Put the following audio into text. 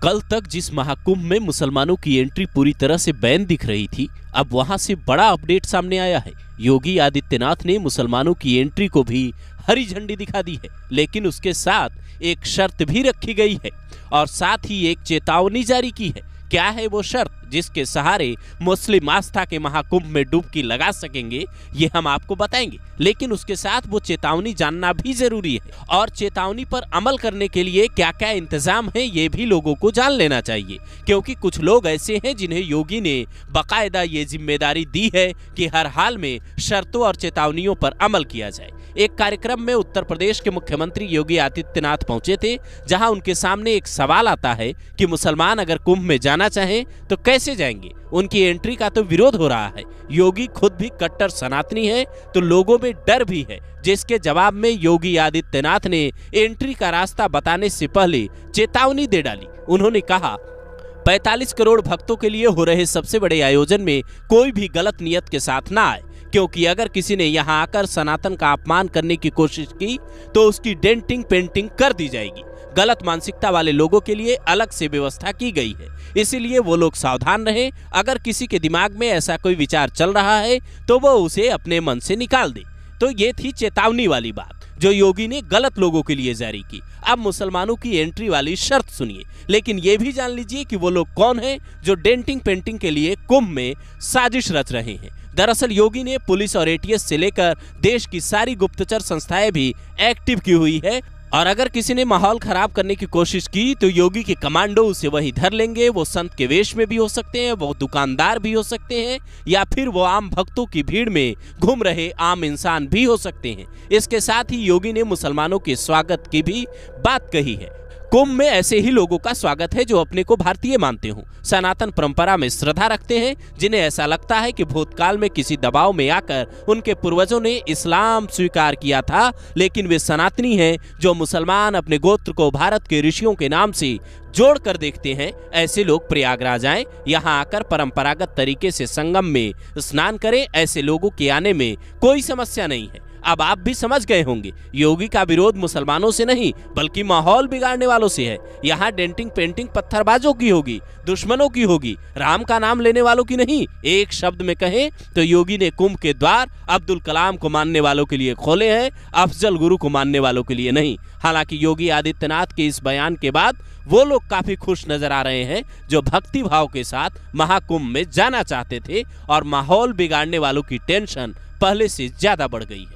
कल तक जिस महाकुंभ में मुसलमानों की एंट्री पूरी तरह से बैन दिख रही थी, अब वहां से बड़ा अपडेट सामने आया है। योगी आदित्यनाथ ने मुसलमानों की एंट्री को भी हरी झंडी दिखा दी है, लेकिन उसके साथ एक शर्त भी रखी गई है और साथ ही एक चेतावनी जारी की है। क्या है वो शर्त जिसके सहारे मुस्लिम आस्था के महाकुंभ में डुबकी लगा सकेंगे, ये हम आपको बताएंगे। लेकिन उसके साथ वो चेतावनी जानना भी जरूरी है और चेतावनी पर अमल करने के लिए क्या क्या इंतजाम है ये भी लोगों को जान लेना चाहिए, क्योंकि कुछ लोग ऐसे हैं जिन्हें योगी ने बाकायदा ये जिम्मेदारी दी है कि हर हाल में शर्तों और चेतावनियों पर अमल किया जाए। एक कार्यक्रम में उत्तर प्रदेश के मुख्यमंत्री योगी आदित्यनाथ पहुंचे थे, जहां उनके सामने एक सवाल आता है कि मुसलमान अगर कुंभ में जाना चाहें तो कैसे जाएंगे। उनकी एंट्री का तो विरोध हो रहा है। योगी खुद भी कट्टर सनातनी है, तो लोगों में डर भी है, जिसके जवाब में योगी आदित्यनाथ ने एंट्री का रास्ता बताने से पहले चेतावनी दे डाली। उन्होंने कहा, 45 करोड़ भक्तों के लिए हो रहे सबसे बड़े आयोजन में कोई भी गलत नियत के साथ ना आए, क्योंकि अगर किसी ने यहाँ आकर सनातन का अपमान करने की कोशिश की तो उसकी डेंटिंग पेंटिंग कर दी जाएगी। गलत मानसिकता वाले लोगों के लिए अलग से व्यवस्था की गई है, इसीलिए वो लोग सावधान रहें। अगर किसी के दिमाग में ऐसा कोई विचार चल रहा है तो वो उसे अपने मन से निकाल दे। तो ये थी चेतावनी वाली बात जो योगी ने गलत लोगों के लिए जारी की। अब मुसलमानों की एंट्री वाली शर्त सुनिए, लेकिन ये भी जान लीजिए कि वो लोग कौन हैं जो डेंटिंग पेंटिंग के लिए कुंभ में साजिश रच रहे हैं। दरअसल योगी ने पुलिस और एटीएस से लेकर देश की सारी गुप्तचर संस्थाएं भी एक्टिव की हुई है और अगर किसी ने माहौल खराब करने की कोशिश की तो योगी के कमांडो उसे वहीं धर लेंगे। वो संत के वेश में भी हो सकते हैं, वो दुकानदार भी हो सकते हैं, या फिर वो आम भक्तों की भीड़ में घूम रहे आम इंसान भी हो सकते हैं। इसके साथ ही योगी ने मुसलमानों के स्वागत की भी बात कही है। कुंभ में ऐसे ही लोगों का स्वागत है जो अपने को भारतीय मानते हों, सनातन परंपरा में श्रद्धा रखते हैं, जिन्हें ऐसा लगता है कि भूतकाल में किसी दबाव में आकर उनके पूर्वजों ने इस्लाम स्वीकार किया था, लेकिन वे सनातनी हैं जो मुसलमान अपने गोत्र को भारत के ऋषियों के नाम से जोड़ कर देखते हैं। ऐसे लोग प्रयागराज आएं, यहाँ आकर परंपरागत तरीके से संगम में स्नान करें। ऐसे लोगों के आने में कोई समस्या नहीं है। अब आप भी समझ गए होंगे, योगी का विरोध मुसलमानों से नहीं बल्कि माहौल बिगाड़ने वालों से है। यहाँ डेंटिंग पेंटिंग पत्थरबाजों की होगी, दुश्मनों की होगी, राम का नाम लेने वालों की नहीं। एक शब्द में कहें तो योगी ने कुंभ के द्वार अब्दुल कलाम को मानने वालों के लिए खोले हैं, अफजल गुरु को मानने वालों के लिए नहीं। हालांकि योगी आदित्यनाथ के इस बयान के बाद वो लोग काफी खुश नजर आ रहे हैं जो भक्ति भाव के साथ महाकुंभ में जाना चाहते थे और माहौल बिगाड़ने वालों की टेंशन पहले से ज्यादा बढ़ गई है।